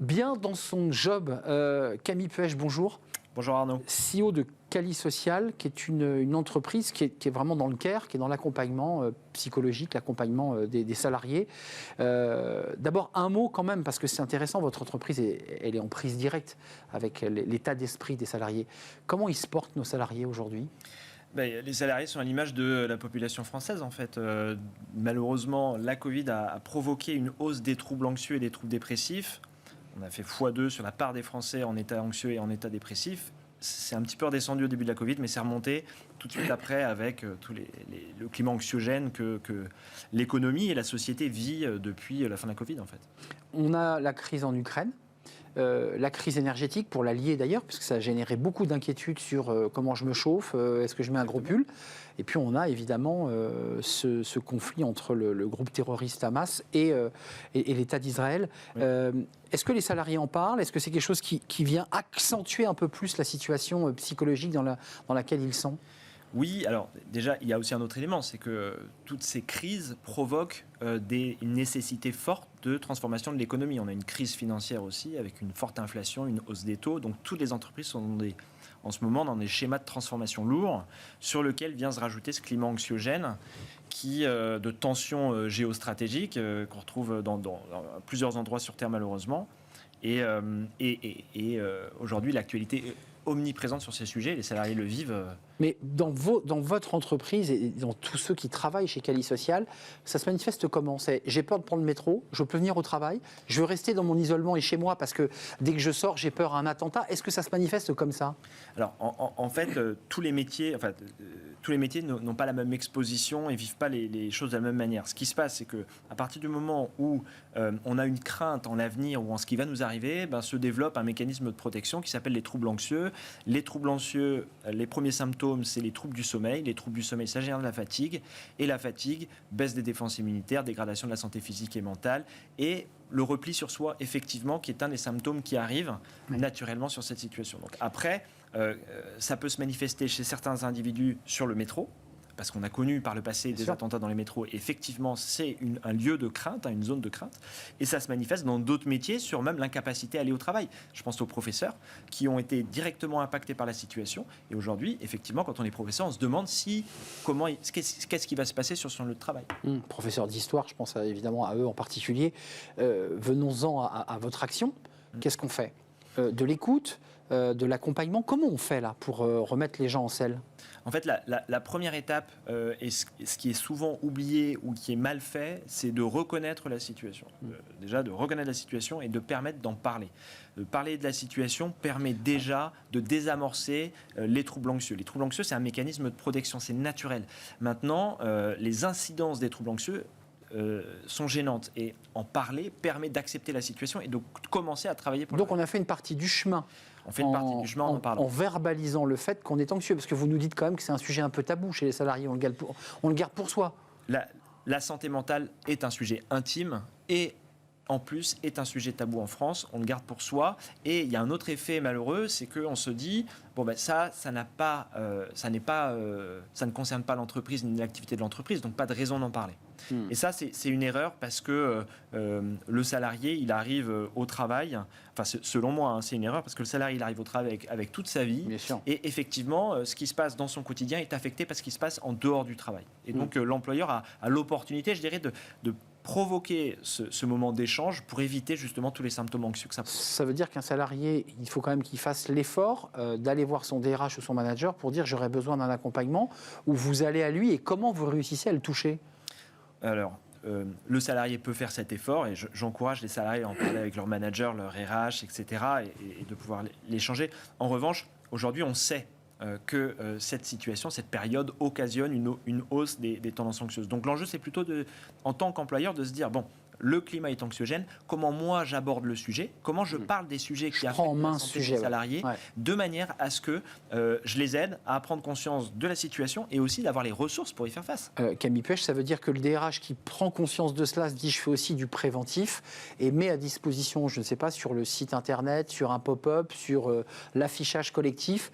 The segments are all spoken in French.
bien dans son job. Camille Puech, bonjour. Bonjour Arnaud. CEO de Cali Social, qui est une entreprise qui est vraiment dans le care, qui est dans l'accompagnement psychologique, l'accompagnement des salariés. D'abord, un mot quand même, parce que c'est intéressant, votre entreprise, elle est en prise directe avec l'état d'esprit des salariés. Comment ils se portent, nos salariés, aujourd'hui ? Les salariés sont à l'image de la population française, en fait. Malheureusement, la Covid a provoqué une hausse des troubles anxieux et des troubles dépressifs. On a fait x2 sur la part des Français en état anxieux et en état dépressif. C'est un petit peu redescendu au début de la Covid, mais c'est remonté tout de suite après avec le climat anxiogène que l'économie et la société vit depuis la fin de la Covid, en fait. On a la crise en Ukraine. La crise énergétique, pour la lier d'ailleurs, puisque ça a généré beaucoup d'inquiétudes sur comment je me chauffe, est-ce que je mets un gros pull ? Et puis on a évidemment ce conflit entre le groupe terroriste Hamas et l'État d'Israël. Oui. Est-ce que les salariés en parlent ? Est-ce que c'est quelque chose qui vient accentuer un peu plus la situation psychologique dans laquelle ils sont ? Oui, alors déjà, il y a aussi un autre élément, c'est que toutes ces crises provoquent une nécessité forte de transformation de l'économie. On a une crise financière aussi, avec une forte inflation, une hausse des taux. Donc toutes les entreprises sont en ce moment dans des schémas de transformation lourds, sur lesquels vient se rajouter ce climat anxiogène de tensions géostratégiques qu'on retrouve dans plusieurs endroits sur Terre, malheureusement. Et aujourd'hui, l'actualité est omniprésente sur ces sujets, les salariés le vivent. Mais dans votre entreprise et dans tous ceux qui travaillent chez Cali Social, ça se manifeste comment ? J'ai peur de prendre le métro, je peux venir au travail, je veux rester dans mon isolement et chez moi parce que dès que je sors, j'ai peur à un attentat. Est-ce que ça se manifeste comme ça ? Alors, en fait, tous les métiers n'ont pas la même exposition et vivent pas les choses de la même manière. Ce qui se passe, c'est qu'à partir du moment où on a une crainte en l'avenir ou en ce qui va nous arriver, se développe un mécanisme de protection qui s'appelle les troubles anxieux. Les troubles anxieux, les premiers symptômes, c'est les troubles du sommeil. Les troubles du sommeil, ça génère de la fatigue. Et la fatigue, baisse des défenses immunitaires, dégradation de la santé physique et mentale. Et le repli sur soi, effectivement, qui est un des symptômes qui arrivent naturellement sur cette situation. Donc après, ça peut se manifester chez certains individus sur le métro, parce qu'on a connu par le passé des attentats dans les métros. Et effectivement, c'est un lieu de crainte, une zone de crainte. Et ça se manifeste dans d'autres métiers sur même l'incapacité à aller au travail. Je pense aux professeurs qui ont été directement impactés par la situation. Et aujourd'hui, effectivement, quand on est professeur, on se demande qu'est-ce qui va se passer sur son lieu de travail. Professeur d'histoire, je pense évidemment à eux en particulier. Venons-en à votre action. Qu'est-ce qu'on fait ? De l'écoute, de l'accompagnement. Comment on fait là pour remettre les gens en selle ? En fait, la première étape, et ce qui est souvent oublié ou qui est mal fait, c'est de reconnaître la situation. Déjà, de reconnaître la situation et de permettre d'en parler. De parler de la situation permet déjà de désamorcer les troubles anxieux. Les troubles anxieux, c'est un mécanisme de protection, c'est naturel. Maintenant, les incidences des troubles anxieux sont gênantes. Et en parler permet d'accepter la situation et de commencer à travailler pour. Donc on a fait une partie du chemin. On fait une partie du chemin en parlant. En verbalisant le fait qu'on est anxieux. Parce que vous nous dites quand même que c'est un sujet un peu tabou chez les salariés. On le garde pour soi. La santé mentale est un sujet intime et en plus est un sujet tabou en France, on le garde pour soi. Et il y a un autre effet malheureux, c'est qu'on se dit ça ne concerne pas l'entreprise ni l'activité de l'entreprise, donc pas de raison d'en parler. Et ça, c'est une erreur parce que le salarié, il arrive au travail, selon moi, c'est une erreur parce que le salarié, il arrive au travail avec toute sa vie. Bien sûr. Et effectivement, ce qui se passe dans son quotidien est affecté par ce qui se passe en dehors du travail. Et donc, l'employeur a l'opportunité, je dirais, de provoquer ce moment d'échange pour éviter justement tous les symptômes anxieux que ça provoque. Ça veut dire qu'un salarié, il faut quand même qu'il fasse l'effort d'aller voir son DRH ou son manager pour dire j'aurais besoin d'un accompagnement, ou vous allez à lui et comment vous réussissez à le toucher ? Alors, le salarié peut faire cet effort et j'encourage les salariés à en parler avec leur manager, leur RH, etc. et de pouvoir l'échanger. En revanche, aujourd'hui, on sait que cette situation, cette période occasionne une hausse des tendances anxieuses. Donc l'enjeu, c'est plutôt en tant qu'employeur de se dire, le climat est anxiogène, comment moi j'aborde le sujet, comment je parle des sujets qui affectent la santé des salariés, de manière à ce que je les aide à prendre conscience de la situation et aussi d'avoir les ressources pour y faire face. Camille Puech, ça veut dire que le DRH qui prend conscience de cela se dit je fais aussi du préventif et met à disposition, je ne sais pas, sur le site internet, sur un pop-up, sur l'affichage collectif,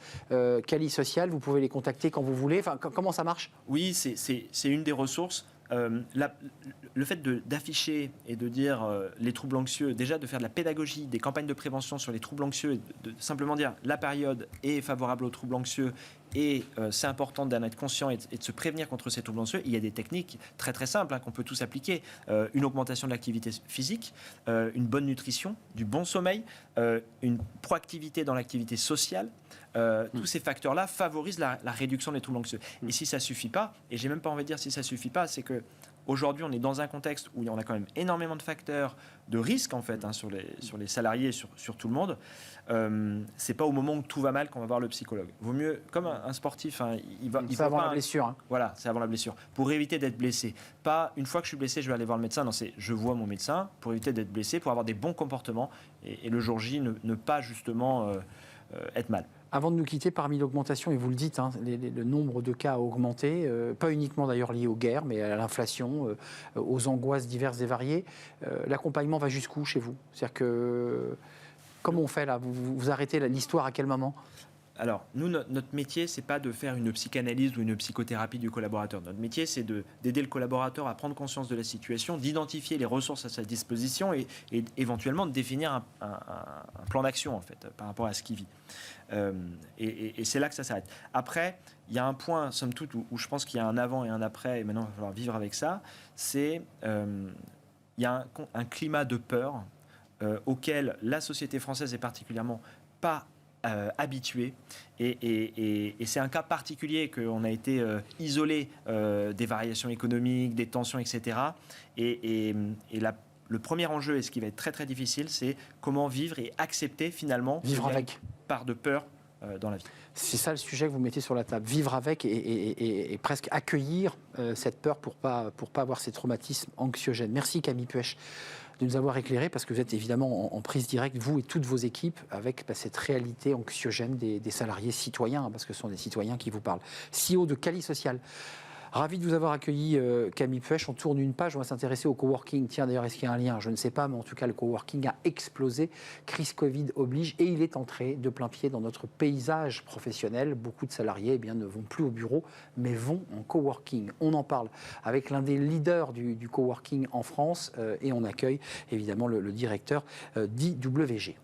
Cali Social, vous pouvez les contacter quand vous voulez. Comment ça marche ? Oui, c'est une des ressources. le fait d'afficher et de dire les troubles anxieux, déjà de faire de la pédagogie, des campagnes de prévention sur les troubles anxieux, et de simplement dire la période est favorable aux troubles anxieux et c'est important d'en être conscient et de se prévenir contre ces troubles anxieux. Il y a des techniques très très simples qu'on peut tous appliquer. Une augmentation de l'activité physique, une bonne nutrition, du bon sommeil, une proactivité dans l'activité sociale. Tous ces facteurs-là favorisent la réduction des troubles anxieux. Et si ça ne suffit pas, et j'ai même pas envie de dire si ça ne suffit pas, c'est que aujourd'hui, on est dans un contexte où on a quand même énormément de facteurs de risque en fait sur les salariés, sur tout le monde. C'est pas au moment où tout va mal qu'on va voir le psychologue. Vaut mieux, comme un sportif, c'est avant la blessure. Voilà, c'est avant la blessure. Pour éviter d'être blessé. Pas une fois que je suis blessé, je vais aller voir le médecin. Non, c'est je vois mon médecin pour éviter d'être blessé, pour avoir des bons comportements et le jour J ne pas justement être mal. Avant de nous quitter, parmi l'augmentation, et vous le dites, le nombre de cas a augmenté, pas uniquement d'ailleurs lié aux guerres, mais à l'inflation, aux angoisses diverses et variées. L'accompagnement va jusqu'où chez vous? C'est-à-dire que, comment on fait là? Vous arrêtez l'histoire à quel moment? Alors, nous, notre métier, c'est pas de faire une psychanalyse ou une psychothérapie du collaborateur. Notre métier, c'est d'aider le collaborateur à prendre conscience de la situation, d'identifier les ressources à sa disposition et éventuellement de définir un plan d'action, en fait, par rapport à ce qu'il vit. Et c'est là que ça s'arrête. Après, il y a un point, somme toute, où je pense qu'il y a un avant et un après, et maintenant, il va falloir vivre avec ça, c'est il y a un climat de peur auquel la société française est particulièrement pas habitués et c'est un cas particulier qu'on a été isolé des variations économiques, des tensions, etc. Le premier enjeu, et ce qui va être très très difficile, c'est comment vivre et accepter finalement vivre avec part de peur dans la vie. C'est ça le sujet que vous mettez sur la table, vivre avec et presque accueillir cette peur pour pas avoir ces traumatismes anxiogènes. Merci Camille Puech de nous avoir éclairé, parce que vous êtes évidemment en prise directe, vous et toutes vos équipes, avec cette réalité anxiogène des salariés citoyens, parce que ce sont des citoyens qui vous parlent. CEO de Cali Social. Ravi de vous avoir accueilli, Camille Puech. On tourne une page, on va s'intéresser au coworking. Tiens, d'ailleurs, est-ce qu'il y a un lien? Je ne sais pas, mais en tout cas, le coworking a explosé. Crise Covid oblige, et il est entré de plein pied dans notre paysage professionnel. Beaucoup de salariés ne vont plus au bureau, mais vont en coworking. On en parle avec l'un des leaders du coworking en France, et on accueille évidemment le directeur d'IWG.